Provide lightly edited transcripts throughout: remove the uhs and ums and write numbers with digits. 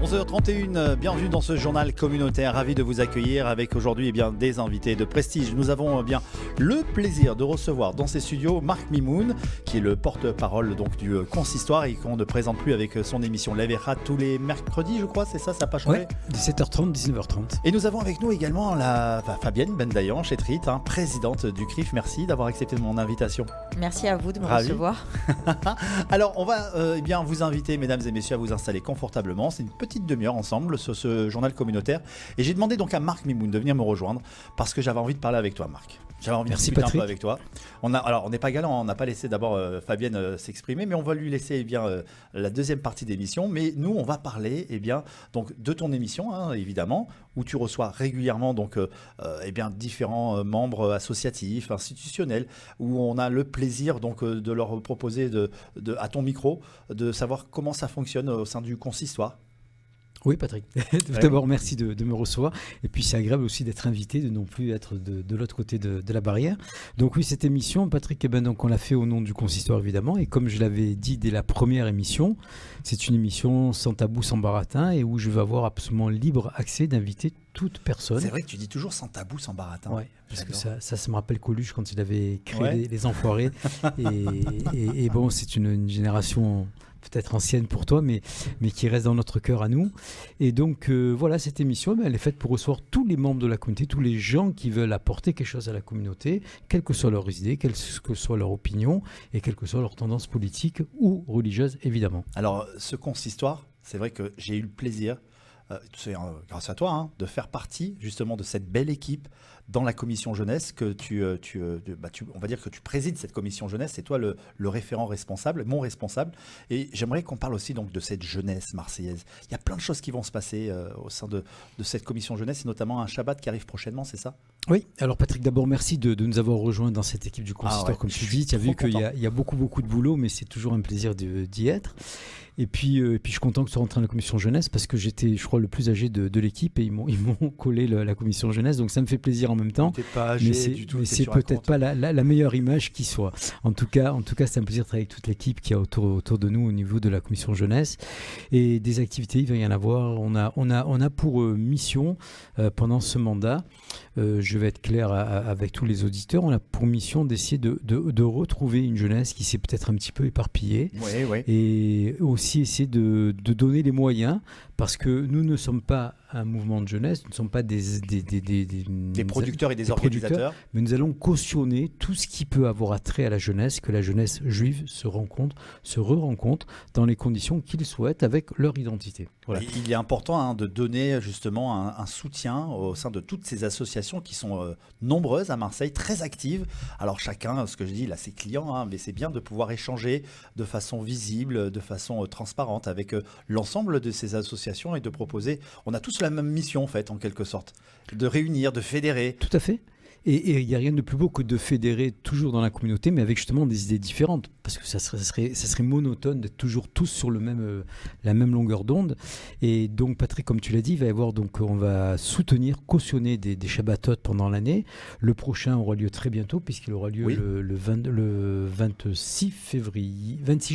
11h31, bienvenue dans ce journal communautaire, ravi de vous accueillir avec aujourd'hui des invités de prestige. Nous avons le plaisir de recevoir dans ces studios Marc Mimoun, qui est le porte-parole du consistoire et qu'on ne présente plus avec son émission La Verra tous les mercredis, je crois, c'est ça, ça n'a pas changé? Ouais, 17h30, 19h30. Et nous avons avec nous également Fabienne Bendayan, Chetrit, présidente du CRIF. Merci d'avoir accepté mon invitation. Merci à vous de me recevoir. Alors, on va vous inviter, mesdames et messieurs, à vous installer confortablement. C'est une petite demi-heure ensemble sur ce journal communautaire. Et j'ai demandé donc à Marc Mimoun de venir me rejoindre parce que j'avais envie de parler avec toi, Marc. J'avais envie de discuter un peu avec toi. On n'est pas galant, on n'a pas laissé d'abord Fabienne s'exprimer, mais on va lui laisser la deuxième partie d'émission. Mais nous, on va parler donc de ton émission, évidemment, où tu reçois régulièrement différents membres associatifs, institutionnels, où on a le plaisir de leur proposer à ton micro de savoir comment ça fonctionne au sein du consistoire. Oui, Patrick. D'abord, merci de me recevoir. Et puis, c'est agréable aussi d'être invité, de non plus être de l'autre côté de la barrière. Donc oui, cette émission, Patrick, donc on l'a fait au nom du consistoire, évidemment. Et comme je l'avais dit dès la première émission, c'est une émission sans tabou, sans baratin, et où je vais avoir absolument libre accès d'inviter toute personne. C'est vrai que tu dis toujours sans tabou, sans baratin. Oui, parce que ça me rappelle Coluche quand il avait créé les Enfoirés. et bon, c'est une génération peut-être ancienne pour toi, mais qui reste dans notre cœur à nous. Et donc, voilà, cette émission, elle est faite pour recevoir tous les membres de la communauté, tous les gens qui veulent apporter quelque chose à la communauté, quelles que soient leurs idées, quelle que soit leur opinion, et quelle que soit leur tendance politique ou religieuse, évidemment. Alors, ce consistoire, c'est vrai que j'ai eu le plaisir, grâce à toi, de faire partie justement de cette belle équipe dans la commission jeunesse que on va dire que tu présides cette commission jeunesse, c'est toi le référent responsable, mon responsable, et j'aimerais qu'on parle aussi donc de cette jeunesse marseillaise. Il y a plein de choses qui vont se passer au sein de cette commission jeunesse, et notamment un Shabbat qui arrive prochainement, c'est ça? Oui, alors Patrick, d'abord merci de nous avoir rejoints dans cette équipe du consistoire, comme tu dis. Tu as vu qu'il y a beaucoup de boulot, mais c'est toujours un plaisir d'y être. Et puis je suis content que tu sois rentré dans la commission jeunesse parce que j'étais, je crois, le plus âgé de l'équipe et ils m'ont collé la commission jeunesse. Donc ça me fait plaisir en même temps. Tu n'es pas âgé du tout. Mais c'est peut-être pas la meilleure image qui soit. En tout cas, c'est un plaisir de travailler avec toute l'équipe qui est autour de nous au niveau de la commission jeunesse. Et des activités, il va y en avoir. On a pour mission pendant ce mandat, je vais être clair avec tous les auditeurs, on a pour mission d'essayer de retrouver une jeunesse qui s'est peut-être un petit peu éparpillée. Oui. Et aussi essayer de donner les moyens, parce que nous ne sommes pas un mouvement de jeunesse, nous ne sommes pas des producteurs et des organisateurs, mais nous allons cautionner tout ce qui peut avoir attrait à la jeunesse, que la jeunesse juive se re-rencontre dans les conditions qu'ils souhaitent avec leur identité. Voilà. Il est important de donner justement un soutien au sein de toutes ces associations qui sont nombreuses à Marseille, très actives. Alors chacun, ce que je dis là, ses clients, mais c'est bien de pouvoir échanger de façon visible, de façon transparente avec l'ensemble de ces associations et de proposer. On a tous la même mission en fait, en quelque sorte, de réunir, de fédérer. Tout à fait. Et il n'y a rien de plus beau que de fédérer toujours dans la communauté, mais avec justement des idées différentes, parce que ça serait monotone d'être toujours tous sur la même longueur d'onde. Et donc Patrick, comme tu l'as dit, il va y avoir on va cautionner des Shabbatot pendant l'année. Le prochain aura lieu très bientôt, puisqu'il aura lieu le 26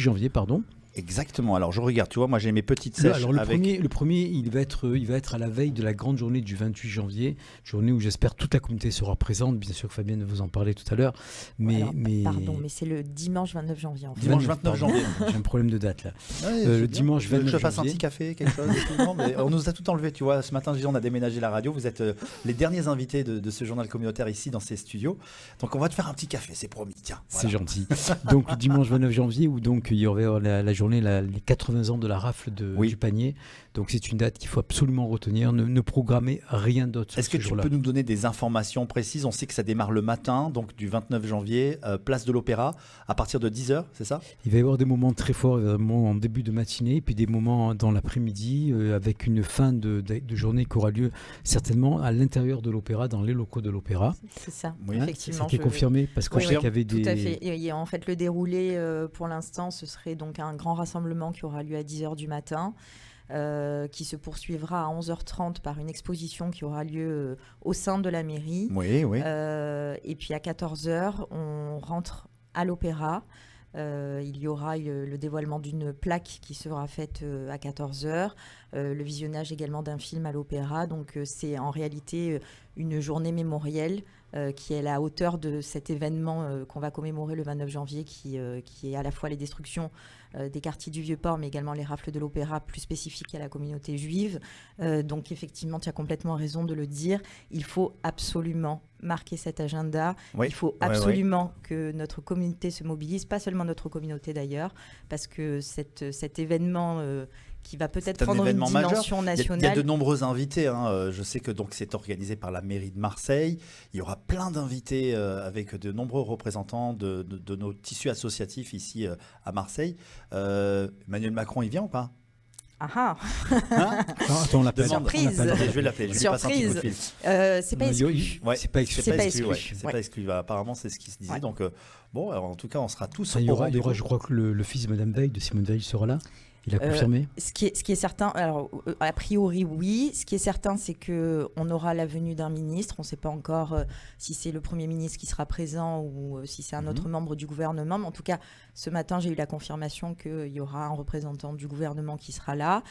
janvier, pardon. Exactement. Alors je regarde, tu vois, moi j'ai mes petites sèches. Alors le premier, il va être à la veille de la grande journée du 28 janvier, journée où j'espère toute la communauté sera présente. Bien sûr que Fabienne vous en parlait tout à l'heure, Pardon, mais c'est le dimanche 29 janvier. En fait. Dimanche 29 janvier. J'ai un problème de date là. Le dimanche 29 janvier. Je fasse un petit café, quelque chose. Non, mais on nous a tout enlevé, tu vois. Ce matin, on a déménagé la radio. Vous êtes les derniers invités de ce journal communautaire ici dans ces studios. Donc on va te faire un petit café, c'est promis. Tiens. Voilà. C'est gentil. Donc le dimanche 29 janvier où donc il y aura la journée les 80 ans de la rafle du panier. Donc c'est une date qu'il faut absolument retenir. Ne programmez rien d'autre. Est-ce que tu peux nous donner des informations précises? On sait que ça démarre le matin, donc du 29 janvier, place de l'Opéra, à partir de 10h, c'est ça? Il va y avoir des moments très forts, des moments en début de matinée, puis des moments dans l'après-midi, avec une fin de journée qui aura lieu certainement à l'intérieur de l'Opéra, dans les locaux de l'Opéra. C'est ça, effectivement. C'est ça qui est confirmé, parce qu'on sait qu'il y avait des... Tout à fait. Et en fait, le déroulé, pour l'instant, ce serait donc un grand rassemblement qui aura lieu à 10h du matin. Qui se poursuivra à 11h30 par une exposition qui aura lieu au sein de la mairie. Oui. Et puis à 14h, on rentre à l'Opéra Il y aura le dévoilement d'une plaque qui sera faite à 14h, le visionnage également d'un film à l'Opéra. Donc c'est en réalité une journée mémorielle qui est à la hauteur de cet événement qu'on va commémorer le 29 janvier, qui est à la fois les destructions des quartiers du Vieux-Port, mais également les rafles de l'Opéra, plus spécifiques à la communauté juive. Donc effectivement, tu as complètement raison de le dire. Il faut absolument marquer cet agenda. Oui. Il faut absolument que notre communauté se mobilise, pas seulement notre communauté d'ailleurs, parce que cet événement qui va peut-être prendre une dimension nationale. Il y a de nombreux invités. Je sais que donc c'est organisé par la mairie de Marseille. Il y aura plein d'invités avec de nombreux représentants de nos tissus associatifs ici à Marseille. Emmanuel Macron, il vient ou pas? Ah Attends, on l'appelle. Surprise. Je vais l'appeler. Je lui passe un petit coup de fil. C'est pas exclu. C'est pas exclu. C'est pas exclu. Apparemment, c'est ce qui se disait. Donc, bon, alors, en tout cas, on sera tous il y aura, je crois que le fils de Madame Veil, de Simone Veil, sera là. Il a confirmé. Ce qui est certain, alors a priori oui. Ce qui est certain, c'est que on aura la venue d'un ministre. On ne sait pas encore si c'est le Premier ministre qui sera présent ou si c'est un autre membre du gouvernement. Mais en tout cas, ce matin, j'ai eu la confirmation qu'il y aura un représentant du gouvernement qui sera là.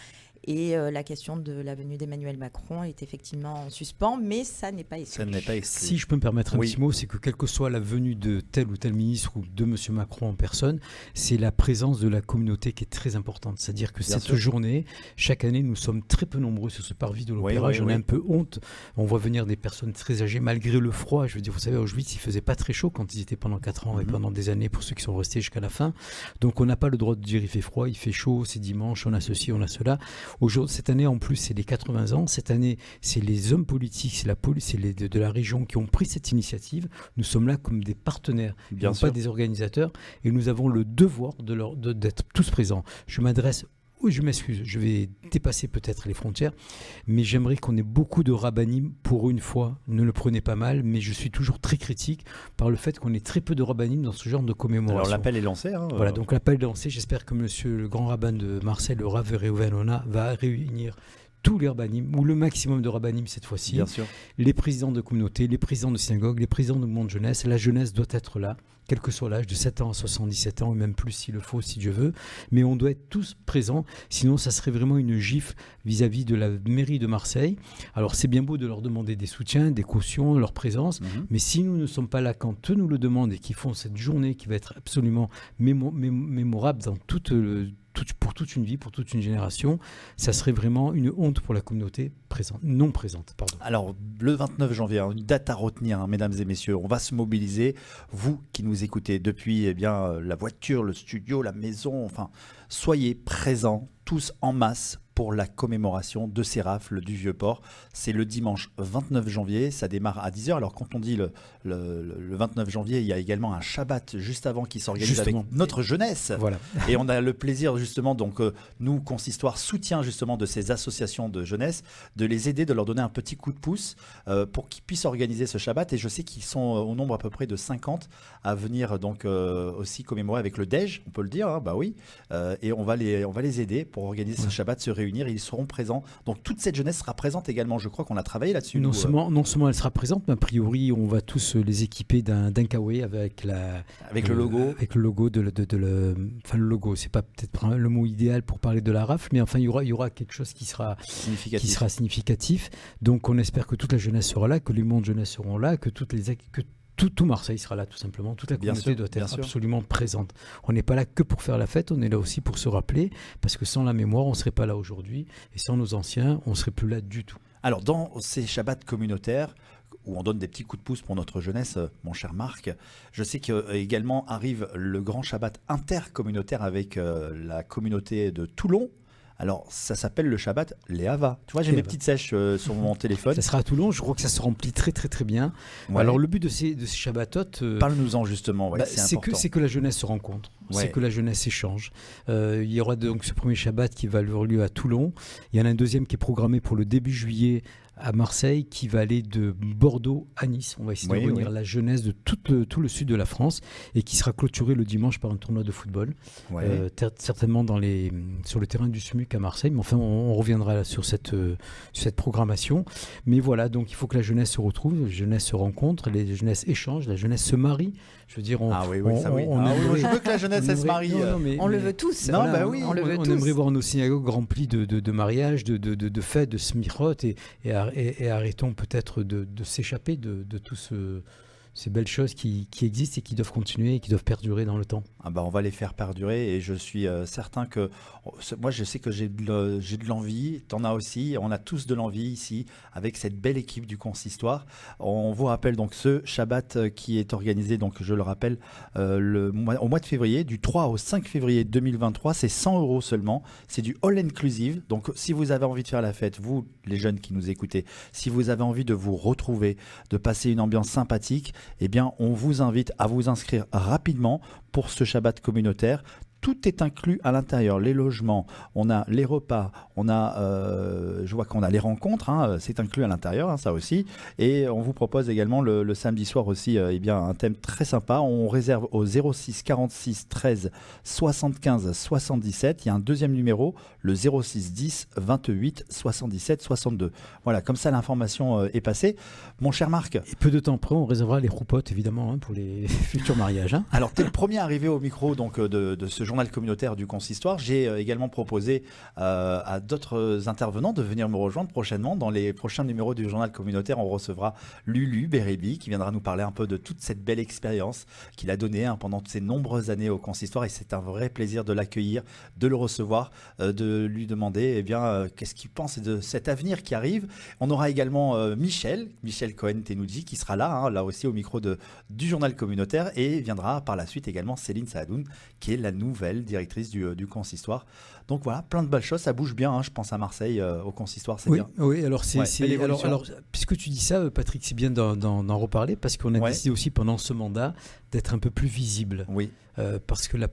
Et la question de la venue d'Emmanuel Macron est effectivement en suspens, mais ça n'est pas exclu. Si je peux me permettre un petit mot, c'est que quelle que soit la venue de tel ou tel ministre ou de M. Macron en personne, c'est la présence de la communauté qui est très importante. C'est-à-dire que cette journée, chaque année, nous sommes très peu nombreux sur ce parvis de l'Opéra. J'en ai un peu honte. On voit venir des personnes très âgées, malgré le froid. Je veux dire, vous savez, à Auschwitz, il ne faisait pas très chaud quand ils étaient pendant 4 ans et pendant des années, pour ceux qui sont restés jusqu'à la fin. Donc on n'a pas le droit de dire il fait froid, il fait chaud, c'est dimanche, on a ceci, on a cela. Cette année, en plus, c'est les 80 ans. Cette année, c'est les hommes politiques, c'est la police, c'est de la région qui ont pris cette initiative. Nous sommes là comme des partenaires, non pas des organisateurs. Et nous avons le devoir d'être tous présents. Je m'excuse, je vais dépasser peut-être les frontières, mais j'aimerais qu'on ait beaucoup de rabbinim pour une fois. Ne le prenez pas mal, mais je suis toujours très critique par le fait qu'on ait très peu de rabbinim dans ce genre de commémoration. Alors l'appel est lancé. Voilà, donc l'appel est lancé. J'espère que monsieur le grand rabbin de Marseille, le Rav Reuven Ona, va réunir tous les rabbinim, ou le maximum de rabbinim cette fois-ci. Bien sûr. Les présidents de communautés, les présidents de synagogues, les présidents de mouvements de jeunesse. La jeunesse doit être là, quel que soit l'âge, de 7 ans à 77 ans, et même plus s'il le faut, si Dieu veut. Mais on doit être tous présents, sinon ça serait vraiment une gifle vis-à-vis de la mairie de Marseille. Alors c'est bien beau de leur demander des soutiens, des cautions, leur présence, mais si nous ne sommes pas là quand eux nous le demandent et qu'ils font cette journée qui va être absolument mémorable dans pour toute une vie, pour toute une génération, ça serait vraiment une honte pour la communauté non présente. Pardon. Alors, le 29 janvier, une date à retenir, mesdames et messieurs, on va se mobiliser. Vous qui nous écoutez depuis la voiture, le studio, la maison, enfin, soyez présents tous en masse pour la commémoration de ces rafles du Vieux-Port. C'est le dimanche 29 janvier, ça démarre à 10h. Alors quand on dit le 29 janvier, il y a également un Shabbat juste avant qui s'organise avec notre jeunesse. Voilà. Et on a le plaisir justement, donc nous, Consistoire soutient justement de ces associations de jeunesse, de les aider, de leur donner un petit coup de pouce pour qu'ils puissent organiser ce Shabbat. Et je sais qu'ils sont au nombre à peu près de 50 à venir donc aussi commémorer avec le Dej, on peut le dire, bah oui. Et on va les aider pour organiser ce Shabbat, se réunir. Ils seront présents. Donc toute cette jeunesse sera présente également. Je crois qu'on a travaillé là-dessus. Non seulement elle sera présente, mais a priori on va tous les équiper d'un kawaii avec le logo. Avec le logo enfin le logo, c'est pas peut-être le mot idéal pour parler de la rafle, mais enfin il y aura quelque chose qui sera significatif. Donc on espère que toute la jeunesse sera là, que les mondes jeunesse seront là, que tout Marseille sera là tout simplement, toute la communauté doit être absolument présente. On n'est pas là que pour faire la fête, on est là aussi pour se rappeler, parce que sans la mémoire, on ne serait pas là aujourd'hui, et sans nos anciens, on ne serait plus là du tout. Alors dans ces Shabbats communautaires, où on donne des petits coups de pouce pour notre jeunesse, mon cher Marc, je sais qu'également arrive le grand Shabbat intercommunautaire avec la communauté de Toulon. Alors, ça s'appelle le Shabbat Léava. Tu vois, j'ai mes petites sèches sur mon téléphone. Ça sera à Toulon, je crois que ça se remplit très très très bien. Ouais. Alors, le but de ces Shabbatot... Parle-nous-en justement, c'est important. C'est que la jeunesse se rencontre, c'est que la jeunesse échange. Il y aura donc ce premier Shabbat qui va avoir lieu à Toulon. Il y en a un deuxième qui est programmé pour le début juillet à Marseille, qui va aller de Bordeaux à Nice. On va essayer de réunir la jeunesse de tout le sud de la France et qui sera clôturé le dimanche par un tournoi de football, certainement sur le terrain du SMUC à Marseille. Mais enfin, on reviendra sur cette programmation. Mais voilà, donc il faut que la jeunesse se retrouve, la jeunesse se rencontre, les jeunesses échangent, la jeunesse se marie. Je veux dire, je veux que la jeunesse elle se marie. On le veut tous. Non, bah oui, on aimerait voir nos synagogues remplies de mariages, de fêtes, de smichot, et arrêtons peut-être de s'échapper de tout ces belles choses qui existent et qui doivent continuer et qui doivent perdurer dans le temps. Ah bah on va les faire perdurer et je suis certain que moi je sais que j'ai de l'envie, t'en as aussi, on a tous de l'envie ici avec cette belle équipe du consistoire. On vous rappelle donc ce Shabbat qui est organisé, donc je le rappelle, au mois de février, du 3 au 5 février 2023, c'est 100 € seulement, c'est du all inclusive. Donc si vous avez envie de faire la fête, vous les jeunes qui nous écoutez, si vous avez envie de vous retrouver, de passer une ambiance sympathique, eh bien on vous invite à vous inscrire rapidement pour ce Shabbat communautaire. Tout est inclus à l'intérieur, les logements, on a les repas, on a, je vois qu'on a les rencontres, c'est inclus à l'intérieur, ça aussi. Et on vous propose également le samedi soir aussi un thème très sympa. On réserve au 06 46 13 75 77. Il y a un deuxième numéro, le 06 10 28 77 62. Voilà, comme ça l'information est passée. Mon cher Marc. Et peu de temps après, on réservera les roupottes évidemment pour les futurs mariages. Alors, tu es le premier arrivé au micro donc, de ce journal communautaire du consistoire. J'ai également proposé à d'autres intervenants de venir me rejoindre prochainement. Dans les prochains numéros du journal communautaire, on recevra Lulu Bérébi qui viendra nous parler un peu de toute cette belle expérience qu'il a donnée pendant ces nombreuses années au consistoire, et c'est un vrai plaisir de l'accueillir, de le recevoir, de lui demander qu'est-ce qu'il pense de cet avenir qui arrive. On aura également Michel Cohen-Tenoudji qui sera là, là aussi au micro du journal communautaire, et viendra par la suite également Céline Saadoun qui est la nouvelle directrice du consistoire. Donc voilà, plein de belles choses, ça bouge bien, je pense à Marseille, au consistoire, c'est bien. Oui, alors, alors puisque tu dis ça, Patrick, c'est bien d'en reparler, parce qu'on a décidé aussi pendant ce mandat d'être un peu plus visible. Oui. Parce que les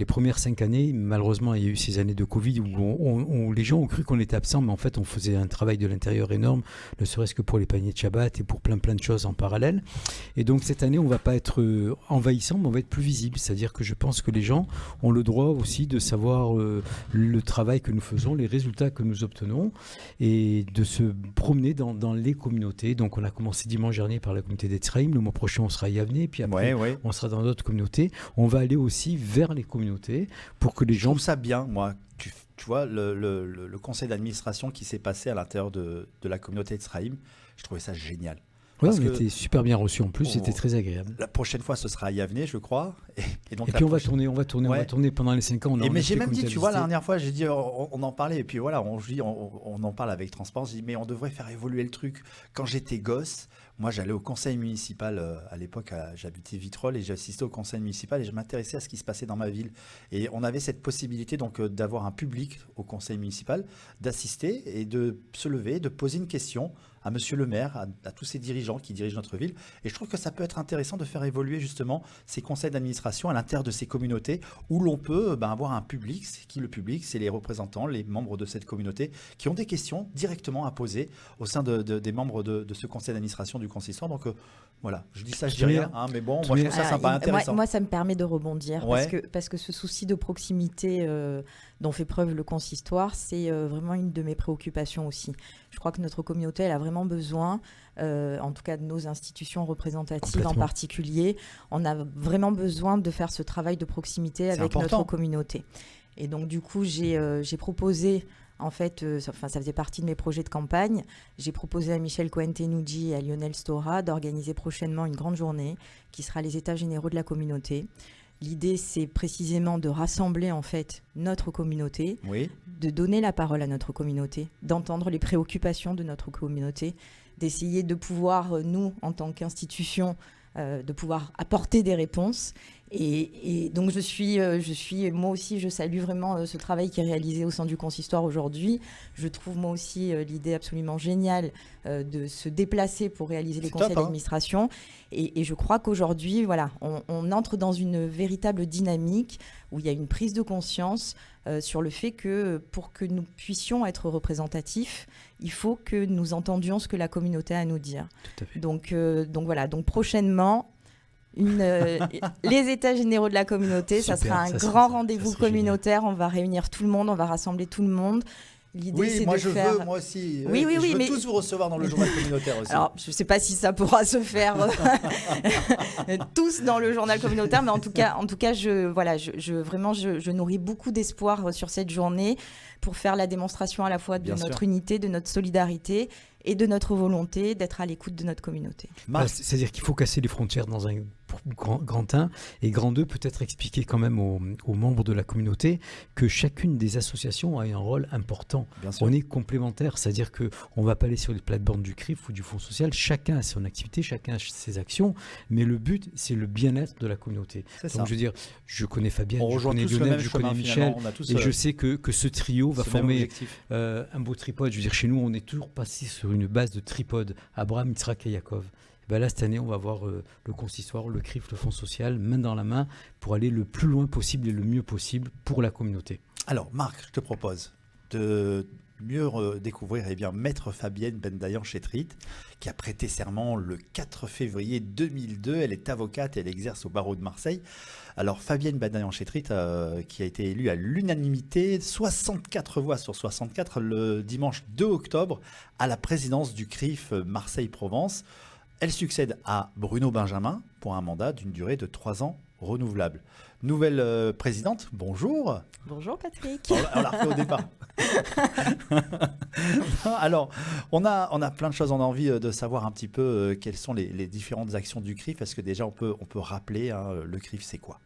premières 5 années, malheureusement, il y a eu ces années de Covid où les gens ont cru qu'on était absent, mais en fait, on faisait un travail de l'intérieur énorme, ne serait-ce que pour les paniers de Shabbat et pour plein de choses en parallèle. Et donc, cette année, on ne va pas être envahissant, mais on va être plus visible. C'est-à-dire que je pense que les gens ont le droit aussi de savoir le travail que nous faisons, les résultats que nous obtenons, et de se promener dans les communautés. Donc, on a commencé dimanche dernier par la communauté d'Etzraïm. Le mois prochain, on sera à Yavne, puis après, on sera dans d'autres communautés. On va aller aussi vers les communautés pour que les gens... Je trouve ça bien, moi. Tu vois, le conseil d'administration qui s'est passé à l'intérieur de la communauté d'Etzraïm, je trouvais ça génial. Oui, on était super bien reçus en plus, c'était très agréable. La prochaine fois, ce sera à Yavne, je crois. Et puis on va tourner pendant les 5 ans. Mais j'ai même dit, tu vois, la dernière fois, j'ai dit, on en parlait, et puis voilà, on en parle avec transparence. J'ai dit, mais on devrait faire évoluer le truc. Quand j'étais gosse, moi, j'allais au conseil municipal. À l'époque, j'habitais Vitrolles et j'assistais au conseil municipal et je m'intéressais à ce qui se passait dans ma ville. Et on avait cette possibilité donc d'avoir un public au conseil municipal, d'assister et de se lever, de poser une question à monsieur le maire, à tous ces dirigeants qui dirigent notre ville. Et je trouve que ça peut être intéressant de faire évoluer justement ces conseils d'administration à l'intérieur de ces communautés où l'on peut avoir un public. C'est qui le public? C'est les représentants, les membres de cette communauté qui ont des questions directement à poser au sein des membres de ce conseil d'administration du consistoire. Donc voilà, je dis ça, je dis rien, mais bon, moi je trouve ça sympa, intéressant. Moi, ça me permet de rebondir parce que ce souci de proximité dont fait preuve le consistoire, c'est vraiment une de mes préoccupations aussi. Je crois que notre communauté, elle a vraiment besoin, en tout cas de nos institutions représentatives en particulier, on a vraiment besoin de faire ce travail de proximité avec notre communauté. Et donc du coup, j'ai proposé, en fait, ça faisait partie de mes projets de campagne, j'ai proposé à Michel Cohen-Tenoudji et à Lionel Stora d'organiser prochainement une grande journée qui sera les États généraux de la communauté. L'idée, c'est précisément de rassembler en fait notre communauté, de donner la parole à notre communauté, d'entendre les préoccupations de notre communauté, d'essayer de pouvoir, nous, en tant qu'institution, de pouvoir apporter des réponses. Et donc, moi aussi, je salue vraiment ce travail qui est réalisé au sein du consistoire aujourd'hui. Je trouve moi aussi l'idée absolument géniale de se déplacer pour réaliser les conseils d'administration. Et je crois qu'aujourd'hui, voilà, on entre dans une véritable dynamique où il y a une prise de conscience sur le fait que pour que nous puissions être représentatifs, il faut que nous entendions ce que la communauté a à nous dire. Tout à fait. Donc voilà, donc prochainement, les états généraux de la communauté, ça sera un grand rendez-vous communautaire. Génial. On va réunir tout le monde, on va rassembler tout le monde. L'idée, Oui, c'est moi de je faire... veux, moi aussi. Oui, je veux mais... tous vous recevoir dans le journal communautaire aussi. Alors, je ne sais pas si ça pourra se faire tous dans le journal communautaire, mais en tout cas, je nourris beaucoup d'espoir sur cette journée pour faire la démonstration à la fois de notre unité, de notre solidarité et de notre volonté d'être à l'écoute de notre communauté. C'est-à-dire qu'il faut casser les frontières dans un grand 1 et grand 2, peut-être expliquer quand même aux membres de la communauté que chacune des associations a un rôle important. On est complémentaires, c'est-à-dire qu'on ne va pas aller sur les plates-bandes du CRIF ou du Fonds social, chacun a son activité, chacun a ses actions, mais le but, c'est le bien-être de la communauté. Donc je veux dire, je connais Fabienne, je connais Lionel, je connais Michel, et je sais que ce trio va former un beau tripode. Je veux dire, chez nous, on est toujours passé sur une base de tripode, Abraham, Yitzhak et Yaakov. Ben là, cette année, on va voir le consistoire, le CRIF, le Fonds social, main dans la main, pour aller le plus loin possible et le mieux possible pour la communauté. Alors, Marc, je te propose de mieux découvrir Maître Fabienne Bendayan-Chetrit, qui a prêté serment le 4 février 2002. Elle est avocate et elle exerce au barreau de Marseille. Alors, Fabienne Bendayan-Chetrit, qui a été élue à l'unanimité, 64 voix sur 64, le dimanche 2 octobre, à la présidence du CRIF Marseille-Provence. Elle succède à Bruno Benjamin pour un mandat d'une durée de 3 ans renouvelable. Nouvelle présidente, bonjour. Bonjour Patrick. On l'a refait au départ. Alors, on a plein de choses, on a envie de savoir un petit peu quelles sont les différentes actions du CRIF. Est-ce que déjà on peut rappeler, le CRIF c'est quoi ?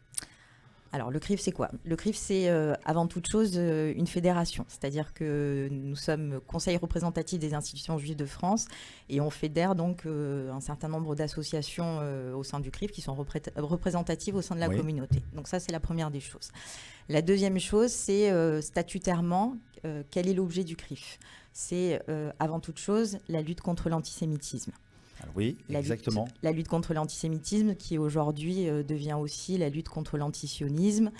Alors, le CRIF, c'est quoi ? Le CRIF, c'est avant toute chose une fédération. C'est-à-dire que nous sommes conseil représentatif des institutions juives de France et on fédère donc un certain nombre d'associations au sein du CRIF qui sont représentatives au sein de la communauté. Donc ça, c'est la première des choses. La deuxième chose, c'est statutairement, quel est l'objet du CRIF ? C'est avant toute chose la lutte contre l'antisémitisme. Oui, exactement. La lutte contre l'antisémitisme qui aujourd'hui devient aussi la lutte contre l'antisionisme.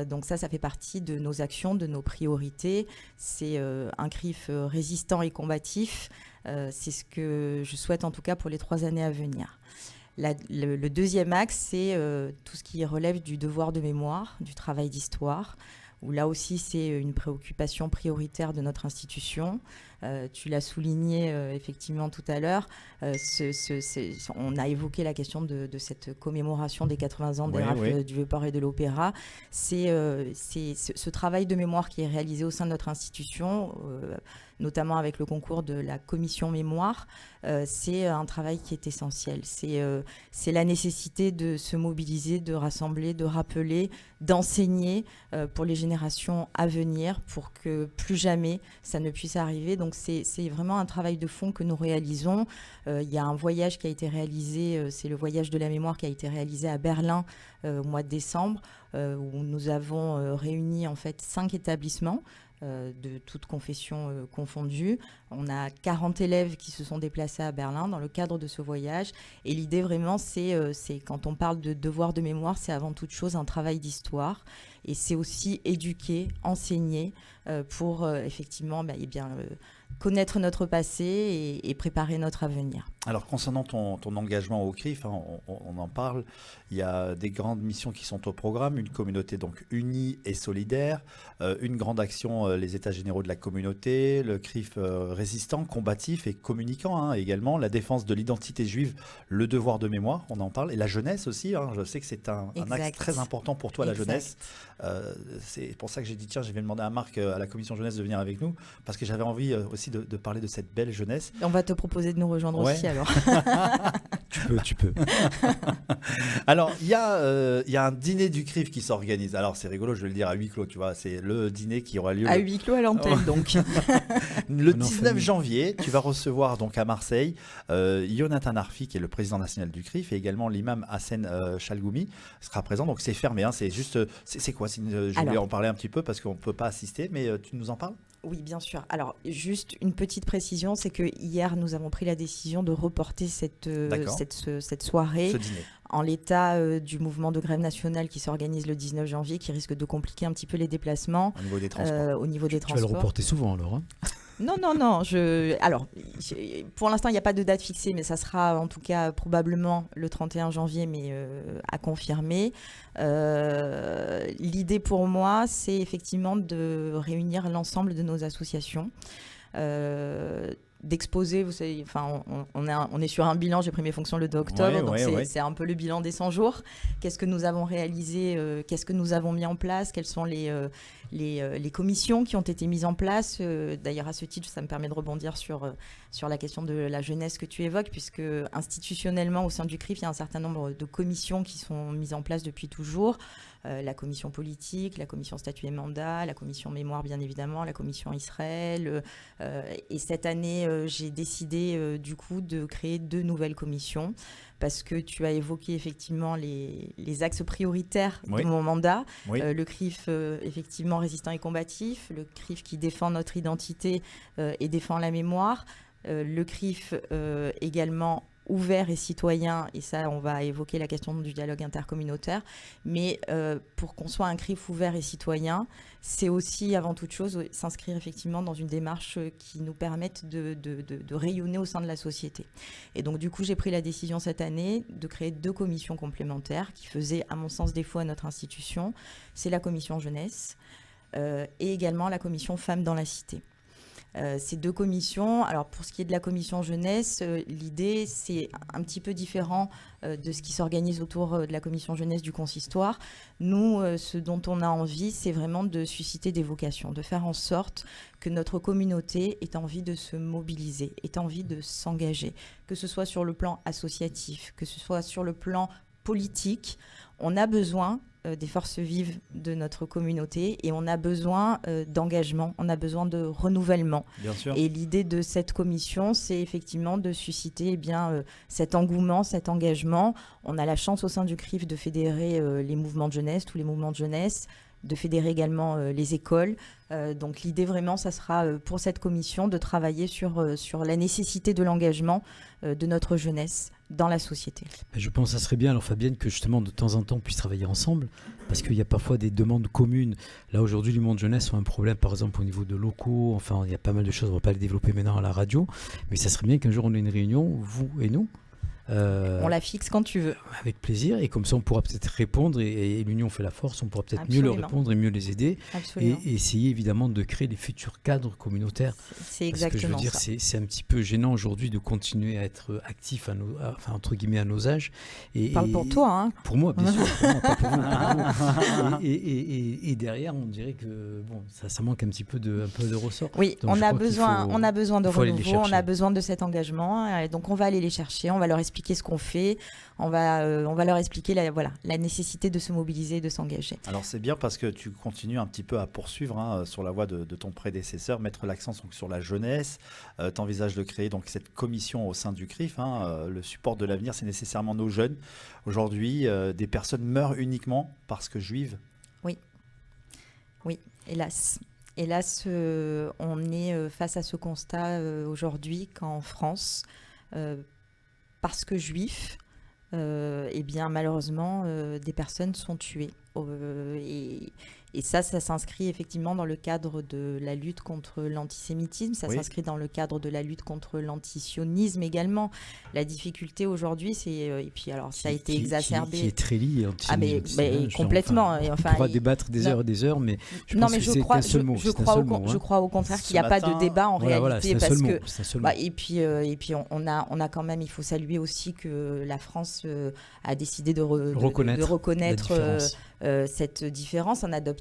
Donc ça fait partie de nos actions, de nos priorités. C'est un CRIF résistant et combatif. C'est ce que je souhaite en tout cas pour les 3 années à venir. Le deuxième axe, c'est tout ce qui relève du devoir de mémoire, du travail d'histoire, où là aussi c'est une préoccupation prioritaire de notre institution. Tu l'as souligné effectivement tout à l'heure, on a évoqué la question de cette commémoration des 80 ans des rafles du Vieux-Port et de l'Opéra. C'est ce travail de mémoire qui est réalisé au sein de notre institution, notamment avec le concours de la commission mémoire. C'est un travail qui est essentiel. C'est la nécessité de se mobiliser, de rassembler, de rappeler, d'enseigner pour les générations à venir pour que plus jamais ça ne puisse arriver. Donc c'est vraiment un travail de fond que nous réalisons. Il y a un voyage qui a été réalisé, c'est le voyage de la mémoire qui a été réalisé à Berlin au mois de décembre, où nous avons réuni en fait 5 établissements de toutes confessions confondues. On a 40 élèves qui se sont déplacés à Berlin dans le cadre de ce voyage. Et l'idée vraiment, c'est quand on parle de devoir de mémoire, c'est avant toute chose un travail d'histoire. Et c'est aussi éduquer, enseigner pour effectivement connaître notre passé et préparer notre avenir. Alors concernant ton engagement au CRIF, on en parle, il y a des grandes missions qui sont au programme, une communauté donc unie et solidaire, une grande action, les états généraux de la communauté, le CRIF résistant, combatif et communicant également, la défense de l'identité juive, le devoir de mémoire, on en parle, et la jeunesse aussi, je sais que c'est un axe très important pour toi, la jeunesse. C'est pour ça que j'ai dit tiens, je vais demander à Marc à la commission jeunesse de venir avec nous, parce que j'avais envie aussi de parler de cette belle jeunesse. On va te proposer de nous rejoindre aussi alors. Tu peux. Alors, il y a un dîner du CRIF qui s'organise. Alors, c'est rigolo, je vais le dire à huis clos, tu vois. C'est le dîner qui aura lieu... À huis clos à l'antenne, donc. Le 19 janvier, tu vas recevoir donc à Marseille Yonatan Arfi, qui est le président national du CRIF, et également l'imam Hassen Chalgoumi sera présent. Donc, c'est fermé. C'est juste... C'est quoi je voulais en parler un petit peu parce qu'on ne peut pas assister, mais tu nous en parles ? Oui, bien sûr. Alors, juste une petite précision, c'est que hier, nous avons pris la décision de reporter cette soirée. Ce dîner. En l'état du mouvement de grève nationale qui s'organise le 19 janvier, qui risque de compliquer un petit peu les déplacements. Au niveau des transports. Tu vas le reporter souvent alors Non. Alors, pour l'instant, il n'y a pas de date fixée, mais ça sera en tout cas probablement le 31 janvier, mais à confirmer. l'idée pour moi, c'est effectivement de réunir l'ensemble de nos associations. D'exposer, vous savez, enfin, on est sur un bilan, j'ai pris mes fonctions le 2 octobre, donc c'est un peu le bilan des 100 jours. Qu'est-ce que nous avons réalisé, qu'est-ce que nous avons mis en place, quelles sont les commissions qui ont été mises en place. D'ailleurs, à ce titre, ça me permet de rebondir sur la question de la jeunesse que tu évoques, puisque institutionnellement, au sein du CRIF, il y a un certain nombre de commissions qui sont mises en place depuis toujours. La commission politique, la commission statut et mandat, la commission mémoire, bien évidemment, la commission Israël. Et cette année, j'ai décidé du coup de créer 2 nouvelles commissions, parce que tu as évoqué effectivement les axes prioritaires de mon mandat. Le CRIF, effectivement, résistant et combatif, le CRIF qui défend notre identité et défend la mémoire, le CRIF également ouvert et citoyen, et ça, on va évoquer la question du dialogue intercommunautaire, mais pour qu'on soit un CRIF ouvert et citoyen, c'est aussi, avant toute chose, s'inscrire effectivement dans une démarche qui nous permette de rayonner au sein de la société. Et donc, du coup, j'ai pris la décision cette année de créer 2 commissions complémentaires qui faisaient, à mon sens, défaut à notre institution. C'est la commission jeunesse et également la commission femmes dans la cité. Ces 2 commissions, alors pour ce qui est de la commission jeunesse, l'idée c'est un petit peu différent de ce qui s'organise autour de la commission jeunesse du consistoire. Nous, ce dont on a envie, c'est vraiment de susciter des vocations, de faire en sorte que notre communauté ait envie de se mobiliser, ait envie de s'engager, que ce soit sur le plan associatif, que ce soit sur le plan politique. On a besoin des forces vives de notre communauté et on a besoin d'engagement, on a besoin de renouvellement. Bien sûr. Et l'idée de cette commission, c'est effectivement de susciter cet engouement, cet engagement. On a la chance au sein du CRIF de fédérer les mouvements de jeunesse, tous les mouvements de jeunesse, de fédérer également les écoles. Donc l'idée vraiment, ça sera pour cette commission de travailler sur la nécessité de l'engagement de notre jeunesse dans la société. Je pense que ça serait bien, alors Fabienne, que justement de temps en temps on puisse travailler ensemble, parce qu'il y a parfois des demandes communes. Là aujourd'hui, les mondes jeunesse ont un problème, par exemple au niveau de locaux, enfin il y a pas mal de choses, on ne va pas les développer maintenant à la radio, mais ça serait bien qu'un jour on ait une réunion, vous et nous. On la fixe quand tu veux. Avec plaisir, et comme ça on pourra peut-être répondre, et l'union fait la force, on pourra peut-être mieux leur répondre et mieux les aider, et essayer évidemment de créer les futurs cadres communautaires. C'est exactement ça. Parce que je veux dire, c'est un petit peu gênant aujourd'hui de continuer à être actif entre guillemets à nos âges. Parle pour toi, hein. Pour moi, bien sûr. Pas pour vous. Et derrière, on dirait que bon, ça manque un petit peu de ressort. Oui, donc on a besoin de renouveau, on a besoin de cet engagement, et donc on va aller les chercher, on va leur expliquer ce qu'on fait, on va leur expliquer la nécessité de se mobiliser, de s'engager. Alors c'est bien parce que tu continues un petit peu à poursuivre sur la voie de ton prédécesseur, mettre l'accent sur la jeunesse. Tu envisages de créer donc cette commission au sein du CRIF. Le support de l'avenir, c'est nécessairement nos jeunes. Aujourd'hui, des personnes meurent uniquement parce que juives. Oui, hélas. Hélas, on est face à ce constat aujourd'hui qu'en France, parce que juifs, eh bien malheureusement, des personnes sont tuées. Et ça s'inscrit effectivement dans le cadre de la lutte contre l'antisémitisme, ça s'inscrit dans le cadre de la lutte contre l'antisionisme également. La difficulté aujourd'hui, c'est et puis alors ça a été exacerbé. Qui est très lié antisémitisme. Mais complètement. On pourra débattre des heures et des heures, mais je pense que c'est un seul mot. Je crois au contraire qu'il n'y a pas de débat en réalité, parce que et puis on a quand même, il faut saluer aussi que la France a décidé de reconnaître cette différence en adoptant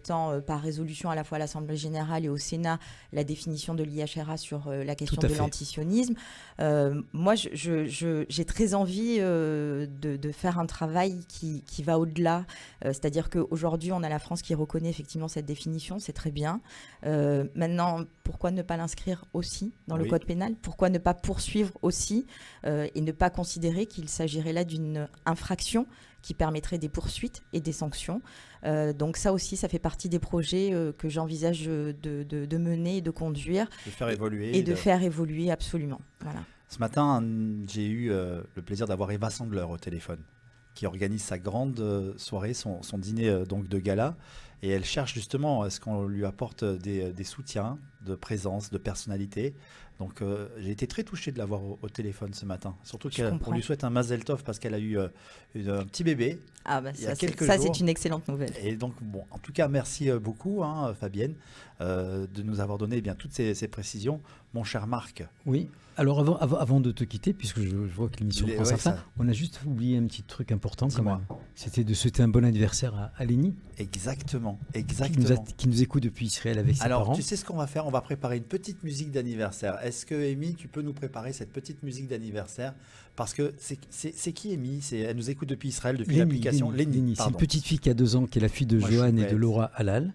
par résolution à la fois à l'Assemblée générale et au Sénat la définition de l'IHRA sur la question de l'antisionisme. Moi, j'ai très envie de faire un travail qui va au-delà. C'est-à-dire qu'aujourd'hui, on a la France qui reconnaît effectivement cette définition, c'est très bien. Maintenant, pourquoi ne pas l'inscrire aussi dans le code pénal ? Pourquoi ne pas poursuivre aussi et ne pas considérer qu'il s'agirait là d'une infraction qui permettrait des poursuites et des sanctions. Donc ça aussi, ça fait partie des projets que j'envisage de mener et de conduire. De faire évoluer. Et de faire évoluer, absolument. Voilà. Ce matin, j'ai eu le plaisir d'avoir Eva Sandler au téléphone, qui organise sa grande soirée, son dîner donc de gala. et elle cherche justement à ce qu'on lui apporte des soutiens, de présence, de personnalité. Donc j'ai été très touché de l'avoir au téléphone ce matin. Surtout qu'on lui souhaite un Mazel Tov parce qu'elle a eu un petit bébé il y a quelques jours. Ça, c'est une excellente nouvelle. Et donc, bon, en tout cas, merci beaucoup, Fabienne, de nous avoir donné toutes ces précisions. Mon cher Marc. Oui, alors avant de te quitter, puisque je vois que l'émission prend sa fin, on a juste oublié un petit truc important quand même. C'était de souhaiter un bon anniversaire à Lénie. Exactement. Qui nous écoute depuis Israël avec ses parents. Alors, tu sais ce qu'on va faire? On va préparer une petite musique d'anniversaire. Est-ce que, Amy, tu peux nous préparer cette petite musique d'anniversaire? Parce que c'est qui, Amy? Elle nous écoute depuis Israël, depuis l'application Lénie. C'est une petite fille qui a 2 ans, qui est la fille de Johan et de Laura Halal.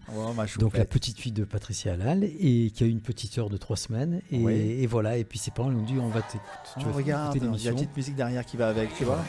Donc la petite fille de Patricia Halal, et qui a eu une petite sœur de 3 semaines. Et voilà, et puis ses parents lui ont dit on va t'écouter. Regarde, il y a la petite musique derrière qui va avec, tu vois.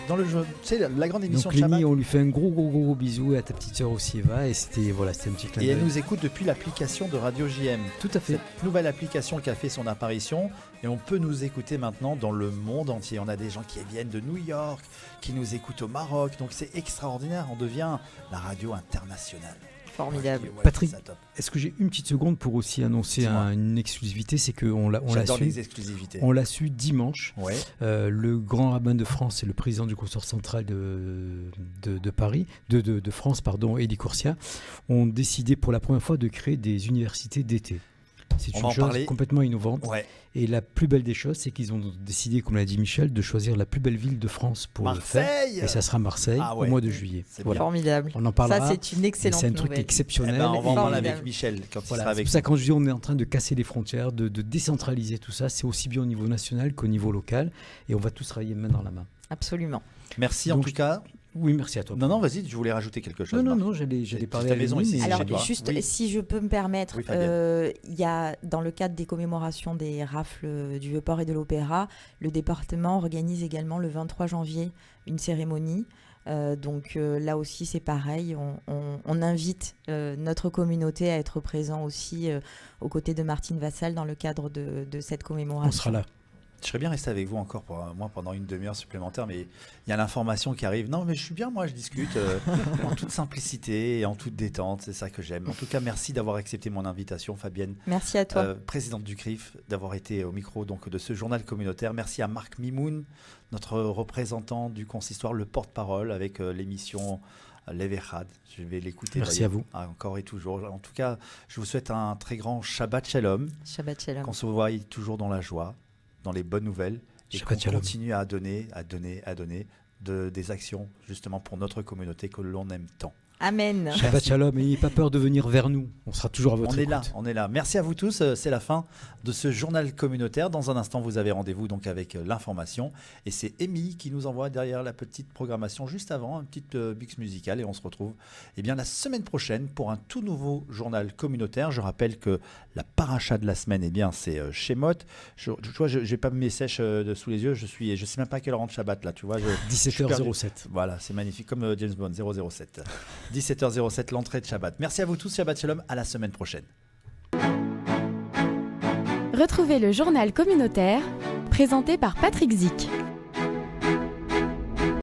Dans le jeu, tu sais, la grande émission donc, de Shabbat. Lénie, on lui fait un gros bisou, et à ta petite sœur aussi Eva, et c'était un petit clin d'œil. Et elle nous écoute depuis l'application de Radio JM. Tout à fait. Cette nouvelle application qui a fait son apparition, et on peut nous écouter maintenant dans le monde entier. On a des gens qui viennent de New York, qui nous écoutent au Maroc, donc c'est extraordinaire. On devient la radio internationale. Formidable. Ouais, Patrick, est-ce que j'ai une petite seconde pour aussi annoncer une exclusivité? C'est qu'on l'a J'adore su. les exclusivités. On l'a su dimanche. Ouais. Le grand rabbin de France et le président du consistoire central de Paris, de France, Élie Courcia, ont décidé pour la première fois de créer des universités d'été. C'est une chose complètement innovante. Ouais. Et la plus belle des choses, c'est qu'ils ont décidé, comme l'a dit Michel, de choisir la plus belle ville de France pour Marseille. le faire. Et ça sera Marseille au mois de juillet. C'est formidable. On en parlera. Ça, c'est une excellente nouvelle. C'est un truc exceptionnel. On va en parler avec Michel quand il sera avec nous. C'est pour ça que quand je dis on est en train de casser les frontières, de décentraliser tout ça, c'est aussi bien au niveau national qu'au niveau local. Et on va tous travailler main dans la main. Absolument. Merci en tout cas. Oui, merci à toi. Non, vas-y, je voulais rajouter quelque chose. Non, j'allais parler à la maison ici. Alors, juste, si je peux me permettre, il y a, dans le cadre des commémorations des rafles du Vieux-Port et de l'Opéra, le département organise également le 23 janvier une cérémonie. Donc là aussi, c'est pareil. On invite notre communauté à être présent aussi aux côtés de Martine Vassal dans le cadre de cette commémoration. On sera là. Je serais bien resté avec vous encore pendant une demi-heure supplémentaire, mais il y a l'information qui arrive. Non, mais je suis bien, moi, je discute en toute simplicité et en toute détente. C'est ça que j'aime. En tout cas, merci d'avoir accepté mon invitation, Fabienne. Merci à toi. Présidente du CRIF, d'avoir été au micro de ce journal communautaire. Merci à Marc Mimoun, notre représentant du consistoire, le porte-parole avec l'émission L'Everhad. Je vais l'écouter. Merci à vous. Encore et toujours. En tout cas, je vous souhaite un très grand Shabbat Shalom. Shabbat Shalom. Qu'on se voit toujours dans la joie, dans les bonnes nouvelles, et qu'on continue à donner des actions justement pour notre communauté que l'on aime tant. Amen. Shabbat Shalom, et n'ayez pas peur de venir vers nous. On sera toujours à votre écoute. On est là. Merci à vous tous. C'est la fin de ce journal communautaire. Dans un instant, vous avez rendez-vous donc avec l'information. Et c'est Amy qui nous envoie derrière la petite programmation juste avant, une petite mix musicale. Et on se retrouve la semaine prochaine pour un tout nouveau journal communautaire. Je rappelle que la paracha de la semaine, c'est Shemot. Je vois, je n'ai pas mes sèches sous les yeux. Je sais même pas à quelle heure rentre Shabbat là. Tu vois, 17h07. Voilà, c'est magnifique, comme James Bond 007. 17h07, l'entrée de Shabbat. Merci à vous tous, Shabbat Shalom, à la semaine prochaine. Retrouvez le journal communautaire, présenté par Patrick Zick.